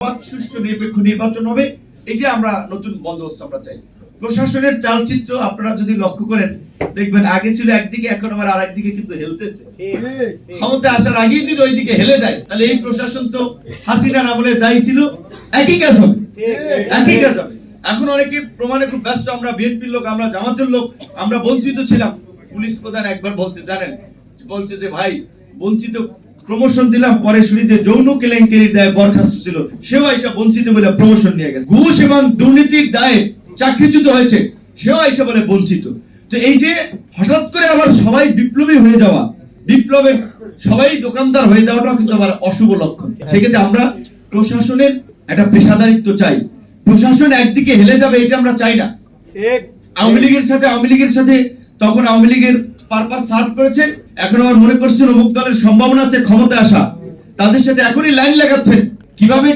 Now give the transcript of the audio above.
সুষ্ঠু নিরপেক্ষ নির্বাচন হবে, এটা আমরা নতুন বন্দোবস্ত আমরা চাই। প্রশাসনের চালচিত্র আপনারা যদি লক্ষ্য করেন দেখবেন আগে ছিল একদিকে, এখন আবার আরেকদিকে কিন্তু হেলতেছে। ক্ষমতা আসার আগেই যদি ওইদিকে হেলে যায় তাহলে এই প্রশাসন তো হাসিনার আমলে যাই ছিল একই কাজ হবে, একই কাজ হবে। এখন অনেকে প্রমাণে খুব ব্যস্ত, আমরা বিএনপির লোক, আমরা জামাতের লোক, আমরা বঞ্চিত ছিলাম। পুলিশ প্রধান একবার বলছে, জানেন, বলছে যে ভাই বঞ্চিত প্রমোশন দিলাম, পরে শুনি যে যৌন কেলেঙ্কারির দায়ে বরখাস্ত ছিল, সেও আইসা বঞ্চিত বলে প্রমোশন নিয়ে গেছে। ঘুষ এবং দুর্নীতির দায়ে চাকরিচ্যুত হয়েছে, সেও আইসা বলে বঞ্চিত। তো এই যে হঠাৎ করে আবার সবাই বিপ্লবী হয়ে যাওয়া, বিপ্লবের সবাই দোকানদার হয়ে যাওয়াটাও কিন্তু আবার অশুভ লক্ষণ। সেক্ষেত্রে আমরা প্রশাসনের একটা পেশাদারিত্ব চাই। প্রশাসন একদিকে হেলে যাবে এটা আমরা চাই না। আওয়ামী লীগের সাথে তখন আওয়ামী লীগের পারপাস সার্ভ করেছেন, এখন আমার মনে করছেন অমুক দলের সম্ভাবনা আছে ক্ষমতা আসা, তাদের সাথে এখনই লাইন লাগাচ্ছেন। কিভাবে